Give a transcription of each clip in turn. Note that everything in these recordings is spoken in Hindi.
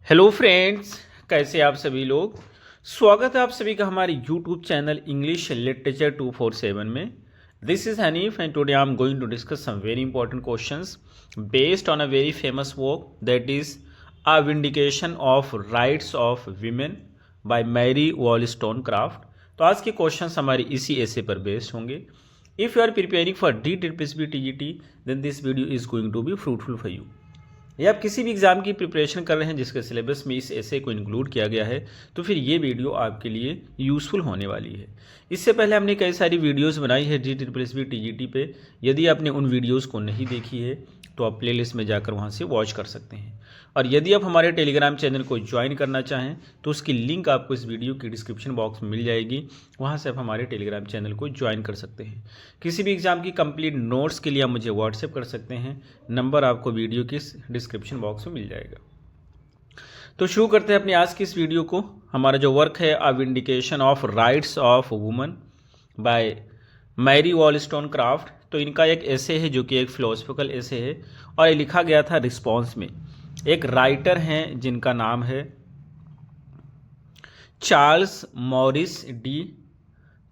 हेलो फ्रेंड्स, कैसे आप सभी लोग। स्वागत है आप सभी का हमारे यूट्यूब चैनल इंग्लिश लिटरेचर 247 में। This is Hanif and today I am going to discuss some very important questions based on a very famous work that is a vindication of rights of women by Mary Wollstonecraft. तो आज के क्वेश्चंस हमारे इसी ऐसे पर बेस्ड होंगे। If you are preparing for DTPSB then this video is going to be fruitful for you. या आप किसी भी एग्ज़ाम की प्रिपरेशन कर रहे हैं जिसके सिलेबस में इस ऐसे को इंक्लूड किया गया है, तो फिर ये वीडियो आपके लिए यूज़फुल होने वाली है। इससे पहले हमने कई सारी वीडियोस बनाई है DTPSB TGT पे। यदि आपने उन वीडियोस को नहीं देखी है तो आप प्लेलिस्ट में जाकर वहाँ से वॉच कर सकते हैं। और यदि आप हमारे टेलीग्राम चैनल को ज्वाइन करना चाहें तो उसकी लिंक आपको इस वीडियो की डिस्क्रिप्शन बॉक्स में मिल जाएगी। वहाँ से आप हमारे टेलीग्राम चैनल को ज्वाइन कर सकते हैं। किसी भी एग्ज़ाम की कंप्लीट नोट्स के लिए आप मुझे व्हाट्सएप कर सकते हैं। नंबर आपको वीडियो की डिस्क्रिप्शन बॉक्स में मिल जाएगा। तो शुरू करते हैं अपनी आज की इस वीडियो को। हमारा जो वर्क है a vindication of rights of woman by Mary Wollstonecraft. तो इनका एक ऐसे है जो कि एक फिलोसफिकल ऐसे है और ये लिखा गया था रिस्पॉन्स में। एक राइटर हैं जिनका नाम है Charles Maurice de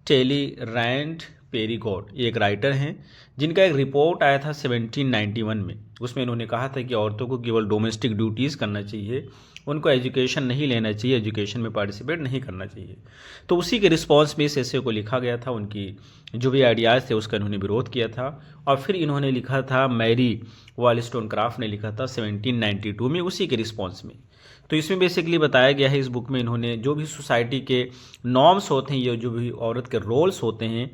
Talleyrand Perigord. ये एक राइटर हैं जिनका एक रिपोर्ट आया था 1791 में। उसमें इन्होंने कहा था कि औरतों को केवल डोमेस्टिक ड्यूटीज़ करना चाहिए, उनको एजुकेशन नहीं लेना चाहिए, एजुकेशन में पार्टिसिपेट नहीं करना चाहिए। तो उसी के रिस्पॉन्स में इस ऐसे को लिखा गया था। उनकी जो भी आइडियाज़ थे उसका इन्होंने विरोध किया था और फिर इन्होंने लिखा था, मैरी वॉलस्टोनक्राफ्ट ने लिखा था 1792 में उसी के रिस्पॉन्स में। तो इसमें बेसिकली बताया गया है इस बुक में, इन्होंने जो भी सोसाइटी के नॉर्म्स होते हैं या जो भी औरत के रोल्स होते हैं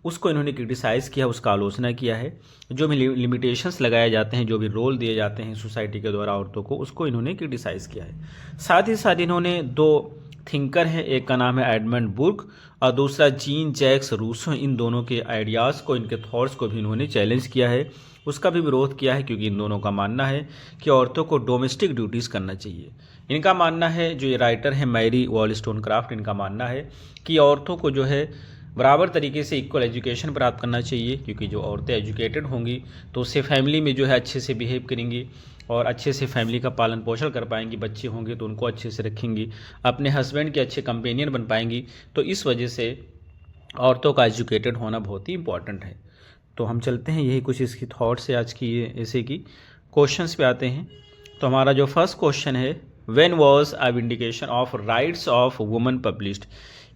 उसको इन्होंने क्रिटिसाइज़ किया, उसका आलोचना किया है। जो भी लिमिटेशंस लगाए जाते हैं, जो भी रोल दिए जाते हैं सोसाइटी के द्वारा औरतों को, उसको इन्होंने क्रिटिसाइज़ किया है। साथ ही साथ इन्होंने दो थिंकर हैं, एक का नाम है एडमंड बुर्क और दूसरा जीन जैक्स रूसो। इन दोनों के आइडियाज़ को, इनके थॉट्स को भी इन्होंने चैलेंज किया है, उसका भी विरोध किया है, क्योंकि इन दोनों का मानना है कि औरतों को डोमेस्टिक ड्यूटीज़ करना चाहिए। इनका मानना है, जो ये राइटर है मैरी वॉलस्टोनक्राफ्ट, इनका मानना है कि औरतों को जो है बराबर तरीके से इक्वल एजुकेशन प्राप्त करना चाहिए, क्योंकि जो औरतें एजुकेटेड होंगी तो उससे फैमिली में जो है अच्छे से बिहेव करेंगी और अच्छे से फैमिली का पालन पोषण कर पाएंगी। बच्चे होंगे तो उनको अच्छे से रखेंगी, अपने हस्बैंड के अच्छे कंपेनियन बन पाएंगी। तो इस वजह से औरतों का एजुकेटेड होना बहुत ही इंपॉर्टेंट है। तो हम चलते हैं, यही कुछ इसकी थॉट्स है आज की ये ऐसे की। क्वेश्चंस पे आते हैं। तो हमारा जो फर्स्ट क्वेश्चन है, when was a vindication of rights of woman published.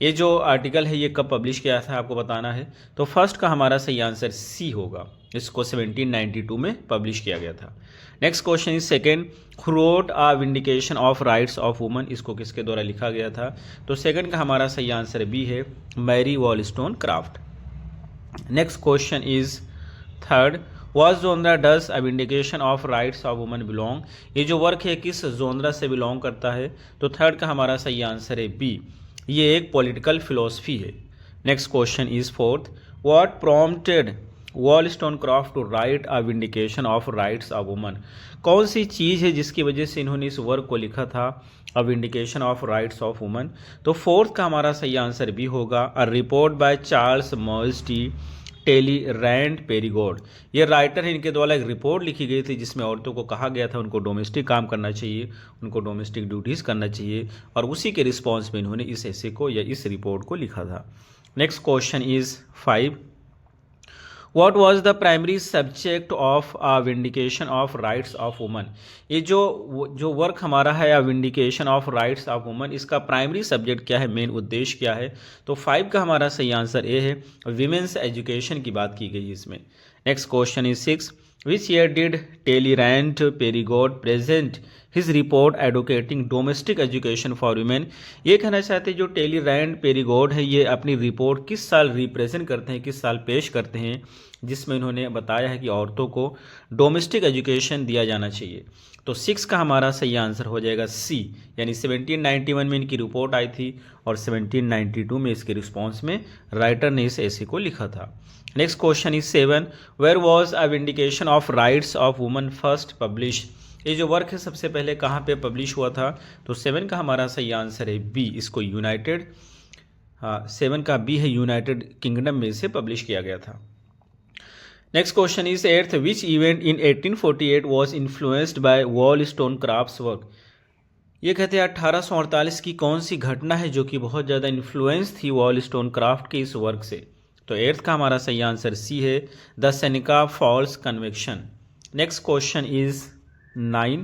ये जो आर्टिकल है ये कब पब्लिश किया था आपको बताना है। तो फर्स्ट का हमारा सही आंसर सी होगा, इसको 1792 में पब्लिश किया गया था। Next question is second, who wrote a vindication of rights of woman. इसको किसके द्वारा लिखा गया था। तो सेकंड का हमारा सही आंसर बी है, Mary Wollstonecraft. Next question is third, was genre does a vindication of rights of woman belong. ये जो वर्क है किस जोनरा से बिलोंग करता है। तो थर्ड का हमारा सही आंसर है बी, ये एक पॉलिटिकल फिलोसफी है। Next question is fourth, what prompted Wollstonecraft to write a vindication of rights of woman. कौन सी चीज़ है जिसकी वजह से इन्होंने इस वर्क को लिखा था, a vindication of rights of woman. तो फोर्थ का हमारा सही आंसर भी होगा, a report by Charles Maurice de Talleyrand Perigord. ये राइटर है, इनके द्वारा एक रिपोर्ट लिखी गई थी जिसमें औरतों को कहा गया था उनको डोमेस्टिक काम करना चाहिए, उनको डोमेस्टिक ड्यूटीज़ करना चाहिए, और उसी के रिस्पॉन्स में इन्होंने इस ऐसे को या इस रिपोर्ट को लिखा था। Next question is 5, What was the primary subject of a vindication of rights of women। ये जो वर्क हमारा है, vindication of rights of woman, इसका प्राइमरी सब्जेक्ट क्या है, मेन उद्देश्य क्या है। तो 5 का हमारा सही आंसर ए है, विमेंस एजुकेशन की बात की गई है इसमें। Next question is 6, which year did Talleyrand Perigord present his report advocating domestic education for women. ये कहना चाहते हैं जो टेलीरैंड पेरीगॉट है ये अपनी रिपोर्ट किस साल रिप्रेजेंट करते हैं, किस साल पेश करते हैं, जिसमें इन्होंने बताया है कि औरतों को डोमेस्टिक एजुकेशन दिया जाना चाहिए। तो 6 का हमारा सही आंसर हो जाएगा सी, यानी 1791 में इनकी रिपोर्ट आई थी और 1792 में इसके रिस्पॉन्स में राइटर ने इस ऐसे को लिखा था। Next question is 7, where was a vindication of rights of woman first publish. ये जो वर्क है सबसे पहले कहाँ पे पब्लिश हुआ था। तो 7 का हमारा सही आंसर है बी, इसको यूनाइटेड, 7 का बी है, यूनाइटेड किंगडम में इसे पब्लिश किया गया था। Next question is 8th, which event in 1848 was influenced by Wollstonecraft's work. ये कहते हैं 1848 की कौन सी घटना है जो कि बहुत ज़्यादा इन्फ्लुएंस थी वॉलस्टोनक्राफ्ट के इस वर्क से। तो एट्थ का हमारा सही आंसर सी है, the Seneca Falls convention. Next question is 9,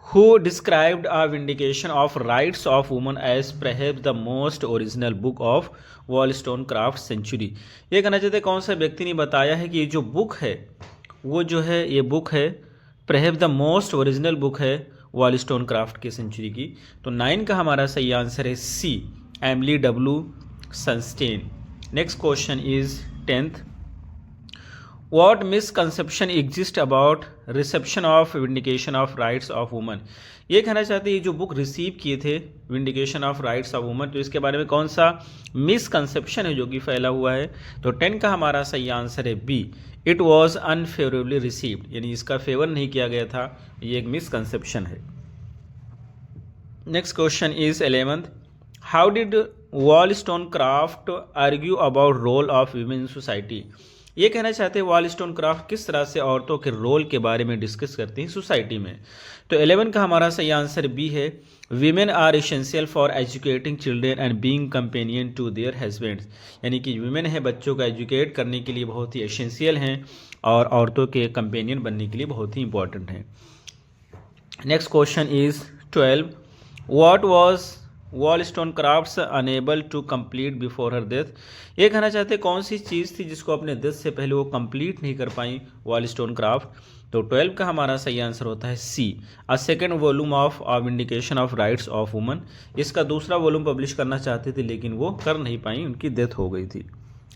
who described a vindication of rights of women as perhaps the most original book of Wollstonecraft century। ये कहना चाहते कौन सा व्यक्ति ने बताया है कि ये जो बुक है वो जो है ये बुक है perhaps the most original book है वॉलस्टोनक्राफ्ट की सेंचुरी की। तो 9 का हमारा सही आंसर है C, Emily W Sunstein. Next question is 10th, What misconception exist about reception of vindication of rights of women। ये कहना चाहते हैं ये जो बुक रिसीव किए थे vindication of rights of woman, तो इसके बारे में कौन सा मिसकंसेप्शन है जो कि फैला हुआ है। तो 10 का हमारा सही आंसर है बी, इट वॉज अनफेवरेबली रिसीव्ड, यानी इसका फेवर नहीं किया गया था, ये एक मिसकंसेप्शन है। Next question is 11th, how did Wollstonecraft argue about role of women in society. ये कहना चाहते हैं वॉलस्टोनक्राफ्ट किस तरह से औरतों के रोल के बारे में डिस्कस करती हैं सोसाइटी में। तो 11 का हमारा सही आंसर बी है, women are essential for educating children and being companion to their husbands, यानी कि वीमेन है बच्चों का एजुकेट करने के लिए बहुत ही एसेंशियल हैं और औरतों के कंपेनियन बनने के लिए बहुत ही इंपॉर्टेंट हैं। Next question is 12, what was Wollstonecraft unable to complete before her death. ये कहना चाहते कौन सी चीज़ थी जिसको अपने डेथ से पहले वो कंप्लीट नहीं कर पाई वॉलस्टोनक्राफ्ट। तो 12 का हमारा सही आंसर होता है C, a second volume of vindication of rights of woman. इसका दूसरा वॉल्यूम पब्लिश करना चाहते थे लेकिन वो कर नहीं पाई, उनकी डेथ हो गई थी।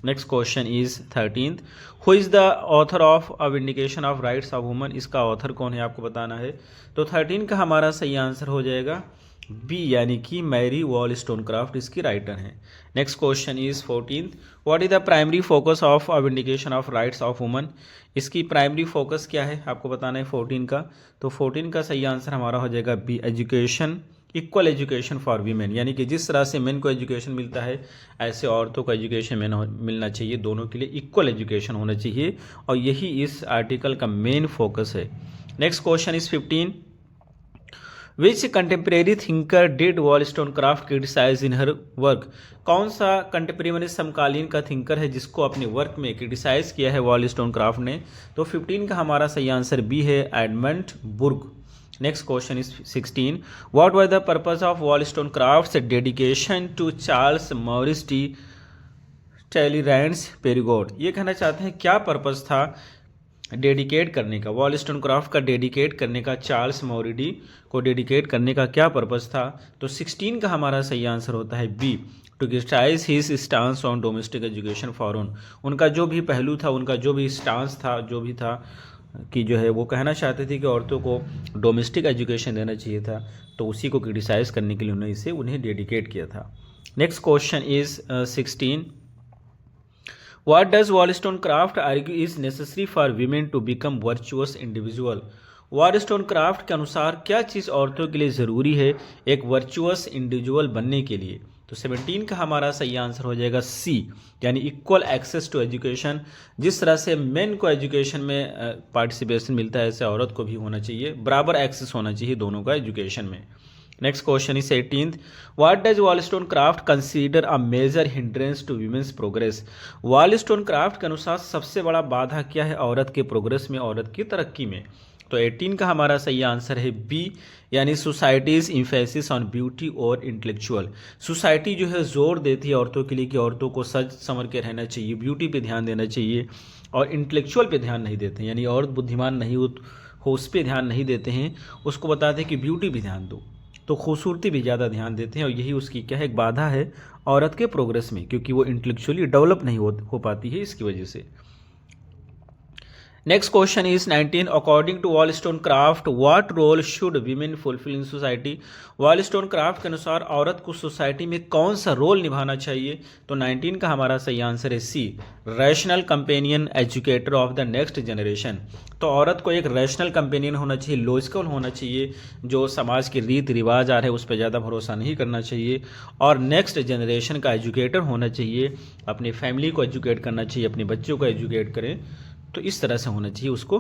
Next question is 13th, who is the author of a vindication of rights of woman. इसका ऑथर कौन है आपको बताना है। तो 13 का हमारा सही आंसर हो जाएगा बी, यानी कि मैरी वॉलस्टोनक्राफ्ट इसकी राइटर हैं। Next question is 14th, what is the primary focus of a vindication of rights of woman. इसकी प्राइमरी फोकस क्या है आपको बताना है 14 का। तो 14 का सही आंसर हमारा हो जाएगा B, education, equal education for women, यानी कि जिस तरह से मेन को एजुकेशन मिलता है ऐसे औरतों को एजुकेशन मिलना चाहिए, दोनों के लिए इक्वल एजुकेशन होना चाहिए, और यही इस आर्टिकल का मेन फोकस है। Next question is 15, which contemporary thinker did Wollstonecraft criticise in her work. कौन सा कंटेम्प्रेरी समकालीन का थिंकर है जिसको अपने वर्क में क्रिटिसाइज किया है वॉलस्टोनक्राफ्ट ने। तो 15 का हमारा सही आंसर बी है, Edmund Burke. Next question is 16, what was the purpose of Wollstonecraft's dedication to Charles Maurice de Talleyrand's Perigord. ये कहना चाहते हैं क्या पर्पस था डेडिकेट करने का, वॉलस्टोनक्राफ्ट का डेडिकेट करने का, चार्ल्स मॉरिडी को डेडिकेट करने का क्या पर्पस था। तो 16 का हमारा सही आंसर होता है B, to criticise his stance on domestic education for उनका जो भी पहलू था, उनका जो भी स्टांस था, जो भी था कि जो है वो कहना चाहते थे कि औरतों को डोमेस्टिक एजुकेशन देना चाहिए था, तो उसी को क्रिटिसाइज करने के लिए उन्होंने इसे उन्हें डेडिकेट किया था। Next question is 16, What does Wollstonecraft argue is necessary for women to become virtuous individual? वॉलस्टोनक्राफ्ट के अनुसार क्या चीज़ औरतों के लिए ज़रूरी है एक वर्चुअस इंडिविजुअल बनने के लिए। तो 17 का हमारा सही आंसर हो जाएगा सी, यानी इक्वल एक्सेस टू एजुकेशन। जिस तरह से मेन को एजुकेशन में पार्टिसिपेशन मिलता है ऐसे औरत को भी होना चाहिए, बराबर एक्सेस होना चाहिए दोनों का एजुकेशन में। Next question is 18th, what does Wollstonecraft consider a major hindrance to women's progress. Wollstonecraft के अनुसार सबसे बड़ा बाधा क्या है औरत के प्रोग्रेस में, औरत की तरक्की में। तो 18 का हमारा सही आंसर है बी, यानी सोसाइटीज़ इम्फेसिस ऑन ब्यूटी और इंटेलेक्चुअल। सोसाइटी जो है जोर देती है औरतों के लिए कि औरतों को सज संवर के रहना चाहिए, ब्यूटी पे ध्यान देना चाहिए, और इंटेलेक्चुअल पे ध्यान नहीं देते हैं, यानी औरत बुद्धिमान नहीं हो उस पर ध्यान नहीं देते हैं, उसको बताते हैं कि ब्यूटी भी ध्यान दो, तो खूबसूरती भी ज़्यादा ध्यान देते हैं, और यही उसकी क्या है एक बाधा है औरत के प्रोग्रेस में, क्योंकि वो इंटेलेक्चुअली डेवलप नहीं हो पाती है इसकी वजह से। Next question is 19, according to Wollstonecraft what role should women fulfil in society. Wollstonecraft के अनुसार औरत को सोसाइटी में कौन सा रोल निभाना चाहिए। तो 19 का हमारा सही आंसर है C, rational companion educator of the next generation. तो औरत को एक रैशनल कंपेनियन होना चाहिए, लॉजिकल होना चाहिए, जो समाज के रीति रिवाज आ रहे हैं उस पर ज़्यादा भरोसा नहीं करना चाहिए, और नेक्स्ट जनरेशन का एजुकेटर होना चाहिए, अपनी फैमिली को एजुकेट करना चाहिए, अपने बच्चों को एजुकेट करें, तो इस तरह से होना चाहिए उसको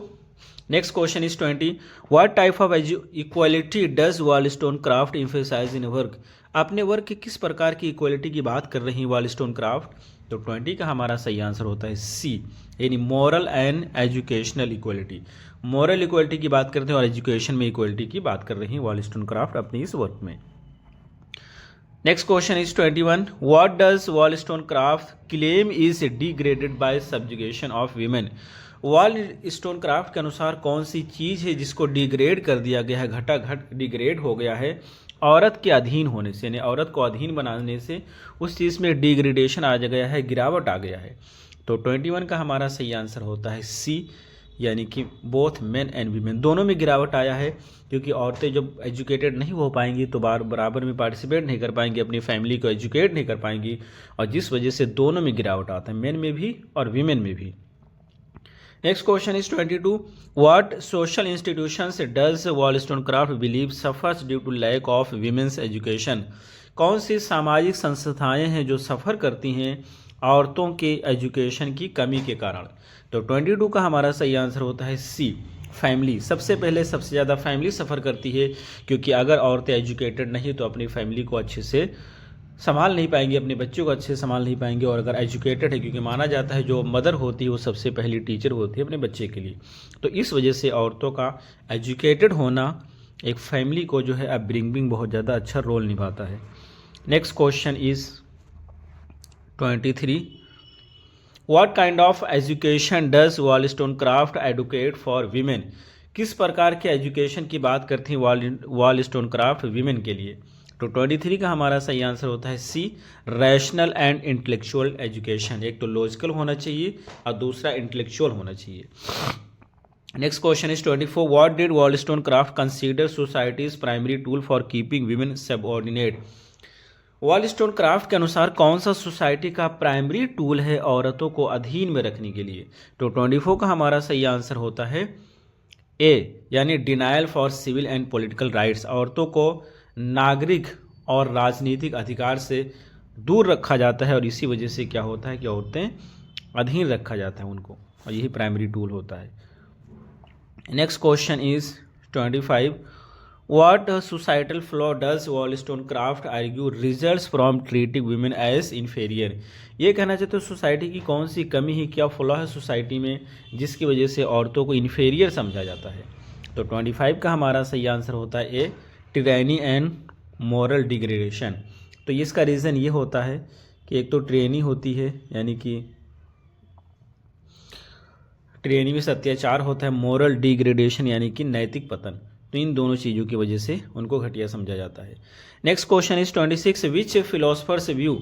next question is 20, what type of equality does Wollstonecraft emphasise in work. अपने वर्क की किस प्रकार की इक्वालिटी की बात कर रही है वॉलस्टोन क्राफ्ट। तो 20 का हमारा सही आंसर होता है सी, यानी moral and educational equality. Moral equality की बात करते हैं और एजुकेशन में इक्वालिटी की बात कर रही है वॉलस्टोन क्राफ्ट अपनी इस वर्क में। Next question is 21, what does Wollstonecraft claim is degraded by subjugation of women. Wollstonecraft के अनुसार कौन सी चीज़ है जिसको डिग्रेड कर दिया गया है, घटाघट डिग्रेड हो गया है औरत के अधीन होने से, यानी औरत को अधीन बनाने से उस चीज़ में डिग्रेडेशन आ गया है, गिरावट आ गया है। तो 21 का हमारा सही आंसर होता है सी, यानी कि बोथ मेन एंड वीमेन, दोनों में गिरावट आया है, क्योंकि औरतें जब एजुकेटेड नहीं हो पाएंगी तो बराबर में पार्टिसिपेट नहीं कर पाएंगी, अपनी फैमिली को एजुकेट नहीं कर पाएंगी, और जिस वजह से दोनों में गिरावट आता है, मेन में भी और वीमेन में भी। Next question is 22, what social institutions does Wollstonecraft believe suffers due to lack of women's education. कौन सी सामाजिक संस्थाएं हैं जो सफ़र करती हैं औरतों के एजुकेशन की कमी के कारण। तो 22 का हमारा सही आंसर होता है सी, फैमिली। सबसे पहले सबसे ज़्यादा फैमिली सफ़र करती है, क्योंकि अगर औरतें एजुकेटेड नहीं तो अपनी फैमिली को अच्छे से संभाल नहीं पाएंगे, अपने बच्चों को अच्छे से संभाल नहीं पाएंगे, और अगर एजुकेटेड है, क्योंकि माना जाता है जो मदर होती है वो सबसे पहली टीचर होती है अपने बच्चे के लिए, तो इस वजह से औरतों का एजुकेटेड होना एक फैमिली को जो है अपब्रिंगिंग बहुत ज़्यादा अच्छा रोल निभाता है। Next question is 23, what kind of education does Wollstonecraft advocate for women. किस प्रकार के एजुकेशन की बात करती है वॉलस्टोन क्राफ्ट वीमेन के लिए। तो 23 का हमारा सही आंसर होता है C, rational and intellectual education. एक तो लॉजिकल होना चाहिए और दूसरा इंटेलेक्चुअल होना चाहिए। Next question is 24, what did Wollstonecraft consider society's primary tool for keeping women subordinate. Wollstonecraft के अनुसार कौन सा सोसाइटी का प्राइमरी टूल है औरतों को अधीन में रखने के लिए। तो 24 का हमारा सही आंसर होता है ए, यानी denial for civil and political rights. औरतों को नागरिक और राजनीतिक अधिकार से दूर रखा जाता है, और इसी वजह से क्या होता है कि औरतें अधीन रखा जाता है उनको, और यही प्राइमरी टूल होता है। Next question is 25, what societal flaw does Wollstonecraft argue results from treating women as inferior. ये कहना चाहते हो सोसाइटी की कौन सी कमी है, क्या फ्लॉ है सोसाइटी में जिसकी वजह से औरतों को इन्फीरियर समझा जाता है। तो 25 का हमारा सही आंसर होता है ए, टिरैनी एंड मॉरल डिग्रेडेशन। तो इसका रीज़न ये होता है कि एक तो ट्रेनी होती है, यानी कि ट्रेनी में अत्याचार होता है, मॉरल डिग्रेडेशन यानी कि नैतिक पतन। तो इन दोनों चीज़ों की वजह से उनको घटिया समझा जाता है। Next question is 26, which philosopher's view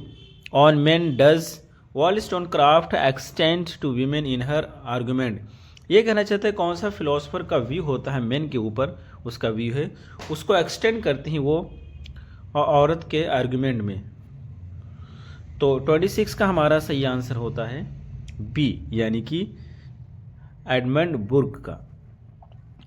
on men does Wollstonecraft extend to women in her argument. ये कहना चाहते हैं कौन सा फिलोसफर का व्यू होता है मेन के ऊपर, उसका व्यू है, उसको एक्सटेंड करती हैं वो औरत के आर्गूमेंट में। तो 26 का हमारा सही आंसर होता है बी, यानी कि एडमंड बुर्क का।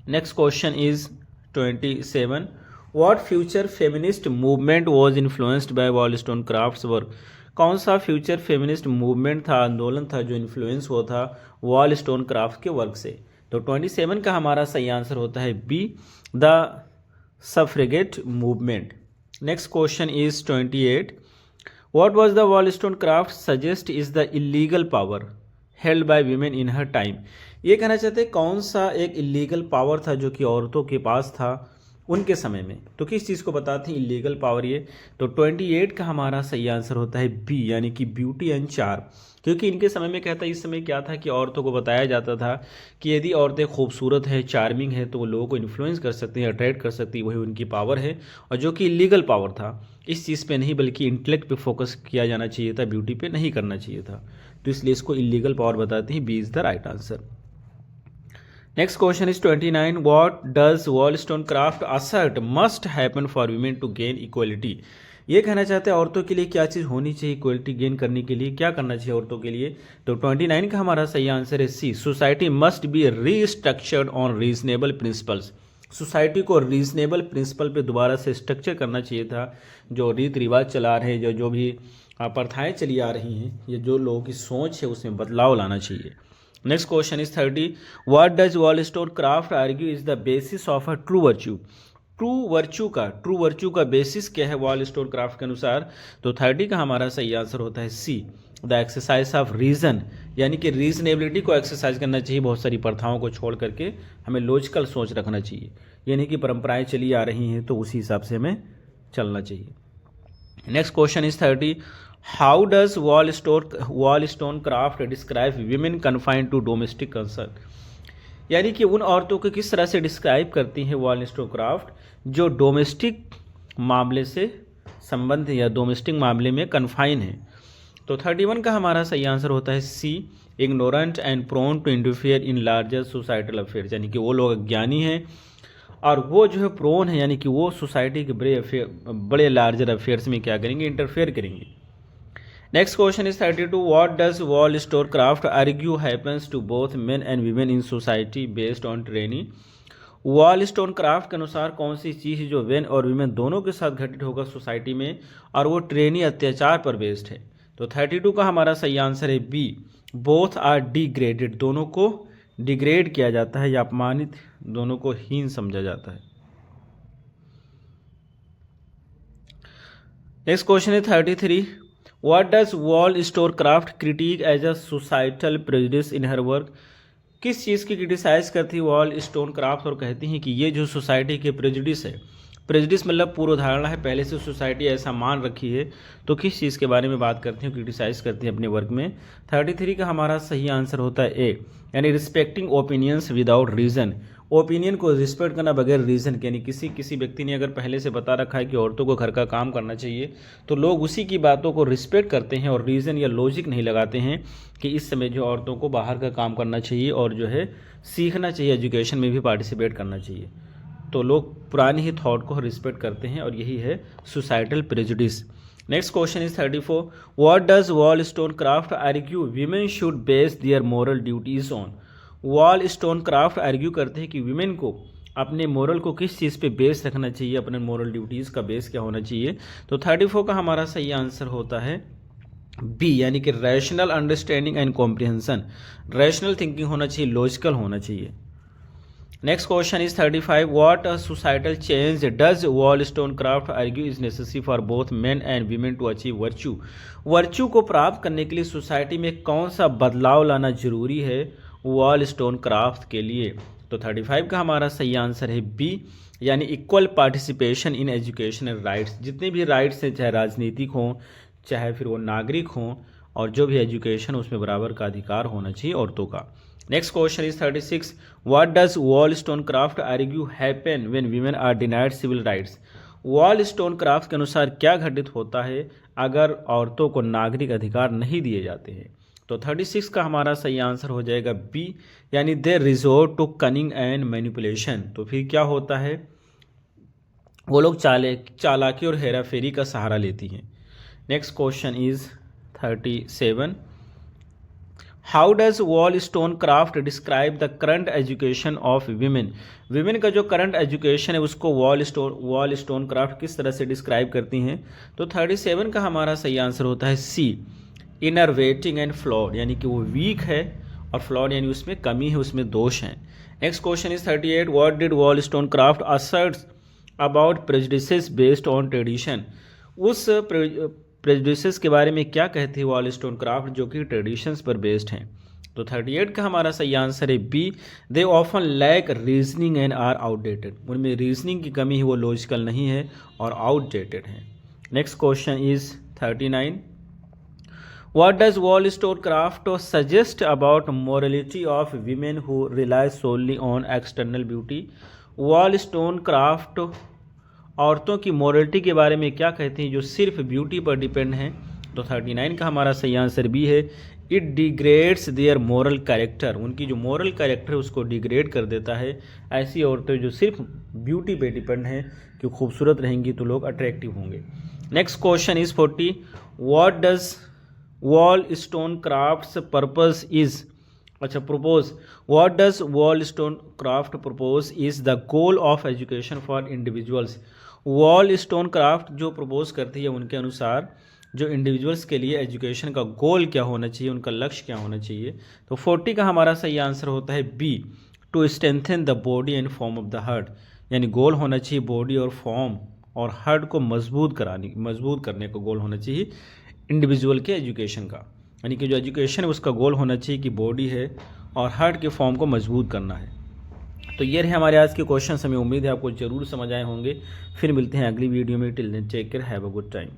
Next question is 27, what future feminist movement was influenced by Wollstonecraft's work. कौन सा फ्यूचर फेमिनिस्ट मूवमेंट था, आंदोलन था जो इन्फ्लुएंस हुआ था वॉलस्टोन क्राफ्ट के वर्क से। तो 27 का हमारा सही आंसर होता है B, the suffragette movement. Next question is 28, what was the Wollstonecraft suggest is the illegal power held by women in her time. ये कहना चाहते हैं कौन सा एक इलीगल पावर था जो कि औरतों के पास था उनके समय में। तो किस चीज़ को बताते हैं इलीगल पावर ये। तो 28 का हमारा सही आंसर होता है बी, यानी कि ब्यूटी एंड चार्म। क्योंकि इनके समय में कहता है, इस समय क्या था कि औरतों को बताया जाता था कि यदि औरतें खूबसूरत है, चार्मिंग है, तो वो लोगों को इन्फ्लुएंस कर सकती हैं, अट्रैक्ट कर सकती है, वही उनकी पावर है। और जो कि इलीगल पावर था, इस चीज़ पे नहीं बल्कि इंटेलेक्ट पे फोकस किया जाना चाहिए था, ब्यूटी पे नहीं करना चाहिए था। तो इसलिए इसको इलीगल पावर बताते हैं, B is the right answer. Next question is 29, what does Wollstonecraft assert must happen for women to gain equality. ये कहना चाहते हैं औरतों के लिए क्या चीज़ होनी चाहिए इक्वलिटी गेन करने के लिए, क्या करना चाहिए औरतों के लिए। तो 29 का हमारा सही आंसर है C, society must be restructured on reasonable principles. Society को रीजनेबल प्रिंसिपल पे दोबारा से स्ट्रक्चर करना चाहिए था। जो रीति रिवाज चला रहे हैं, जो भी प्रथाएं चली आ रही हैं, ये जो लोगों की सोच है उसमें बदलाव लाना चाहिए। Next question is 30, what does Wollstonecraft argue is the basis of a true virtue. True virtue का बेसिस क्या है वॉलस्टोन क्राफ्ट के अनुसार? तो 30 का हमारा सही आंसर होता है सी, द एक्सरसाइज ऑफ रीजन, यानी कि रीजनेबिलिटी को एक्सरसाइज करना चाहिए। बहुत सारी प्रथाओं को छोड़ करके हमें लॉजिकल सोच रखना चाहिए, यानी कि परंपराएं चली आ रही हैं तो उसी हिसाब से हमें चलना चाहिए। Next question is 30, how does Wollstonecraft describe women confined to domestic concern, यानी कि उन औरतों को किस तरह से डिस्क्राइब करती हैं वॉलस्टोन क्राफ्ट जो डोमेस्टिक मामले से संबंध या डोमेस्टिक मामले में कन्फाइन है। तो 31 का हमारा सही आंसर होता है C, ignorant and prone to interfere in larger societal affairs, यानी कि वो लोग अज्ञानी हैं और वो जो है प्रोन है, यानी कि वो सोसाइटी के बड़े लार्जर अफेयर्स में क्या करेंगे, इंटरफेयर करेंगे। Next question is 32, what does Wollstonecraft argue happens to both men and women in society based on training. Wollstonecraft के अनुसार कौन सी चीज़ जो मेन और वीमेन दोनों के साथ घटित होगा सोसाइटी में और वो ट्रेनी अत्याचार पर बेस्ड है। तो 32 का हमारा सही आंसर है बी, बोथ आर डिग्रेडेड, दोनों को डिग्रेड किया जाता है या अपमानित, दोनों को हीन समझा जाता है। नेक्स्ट क्वेश्चन है 33, what does Wollstonecraft critique as a societal prejudice in her work. किस चीज़ की क्रिटिसाइज करती है वॉलस्टोन क्राफ्ट और कहती हैं कि ये जो सोसाइटी के प्रेजुडिस है, प्रेजुडिस मतलब पूर्व धारणा है, पहले से सोसाइटी ऐसा मान रखी है, तो किस चीज़ के बारे में बात करती हैं, क्रिटिसाइज करती हैं अपने वर्क में। 33 का हमारा सही आंसर होता है ए, यानी respecting opinions without reason, opinion को रिस्पेक्ट करना बगैर रीज़न के, यानी किसी व्यक्ति ने अगर पहले से बता रखा है कि औरतों को घर का काम करना चाहिए तो लोग उसी की बातों को रिस्पेक्ट करते हैं और रीज़न या लॉजिक नहीं लगाते हैं कि इस समय जो औरतों को बाहर का काम करना चाहिए और जो है सीखना चाहिए, एजुकेशन में भी पार्टिसिपेट करना चाहिए। तो लोग पुरानी ही थॉट को रिस्पेक्ट करते हैं और यही है societal prejudice. Next question is 34, what does Wollstonecraft argue women should base their moral duties on. Wollstonecraft argue करते हैं कि वीमेन को अपने मोरल को किस चीज़ पे बेस रखना चाहिए, अपने मोरल ड्यूटीज़ का बेस क्या होना चाहिए। तो 34 का हमारा सही आंसर होता है बी, यानी कि rational understanding and comprehension, rational thinking होना चाहिए, लॉजिकल होना चाहिए। Next question is 35, what a societal change does Wollstonecraft argue is necessary for both men and women to achieve virtue. Virtue को प्राप्त करने के लिए सोसाइटी में कौन सा बदलाव लाना जरूरी है वॉलस्टोन क्राफ्ट के लिए। तो 35 का हमारा सही आंसर है बी, यानी equal participation in educational rights, जितने भी राइट्स हैं चाहे राजनीतिक हों चाहे फिर वो नागरिक हों, और जो भी एजुकेशन उसमें बराबर का अधिकार होना चाहिए औरतों का। Next question is 36, what does Wollstonecraft argue happen when women are denied civil rights. Wollstonecraft के अनुसार क्या घटित होता है अगर औरतों को नागरिक अधिकार नहीं दिए जाते हैं। तो 36 का हमारा सही आंसर हो जाएगा बी, यानी they resort to cunning and manipulation. तो फिर क्या होता है, वो लोग चालाकी और हेराफेरी का सहारा लेती हैं। Next question is 37, how does Wollstonecraft describe the current education of women. Women का जो करंट एजुकेशन है उसको वॉलस्टोन क्राफ्ट किस तरह से डिस्क्राइब करती हैं। तो 37 का हमारा सही आंसर होता है सी, इनरवेटिंग एंड फ्लॉड, यानी कि वो वीक है और फ्लॉड यानी उसमें कमी है, उसमें दोष हैं। Next question is 38, what did Wollstonecraft asserts about prejudices based on tradition. उस प्रेजुडिसेस के बारे में क्या कहती है वॉलस्टोन क्राफ्ट जो कि ट्रेडिशंस पर बेस्ड हैं। तो 38 का हमारा सही आंसर है B, they often lack reasoning and are outdated, उनमें रीजनिंग की कमी है, वो लॉजिकल नहीं है और आउटडेटेड है। Next question is 39, what does wallstone craft suggest about morality of women who rely solely on external beauty। wallstone craft औरतों की मोरलिटी के बारे में क्या कहती हैं जो सिर्फ ब्यूटी पर डिपेंड हैं। तो 39 का हमारा सही आंसर भी है, it degrades their moral character, उनकी जो मोरल कैरेक्टर है उसको डिग्रेड कर देता है। ऐसी औरतें जो सिर्फ ब्यूटी पे डिपेंड हैं कि खूबसूरत रहेंगी तो लोग अट्रैक्टिव होंगे। Next question is 40, what does Wollstonecraft's purpose is, अच्छा propose, what does Wollstonecraft propose is the goal of education for individuals. Wollstonecraft जो प्रपोज करती है उनके अनुसार जो इंडिविजुअल्स के लिए एजुकेशन का गोल क्या होना चाहिए, उनका लक्ष्य क्या होना चाहिए। तो 40 का हमारा सही आंसर होता है B, to strengthen the body and form of the heart, यानी गोल होना चाहिए बॉडी और फॉर्म और हार्ट को मजबूत करने का गोल होना चाहिए इंडिविजुअल के एजुकेशन का, यानी कि जो एजुकेशन है उसका गोल होना चाहिए कि बॉडी है और हार्ट के फॉर्म को मजबूत करना है। तो ये रहे हमारे आज के क्वेश्चन, हमें उम्मीद है आपको जरूर समझ आए होंगे। फिर मिलते हैं अगली वीडियो में। Till then take care, have a good time.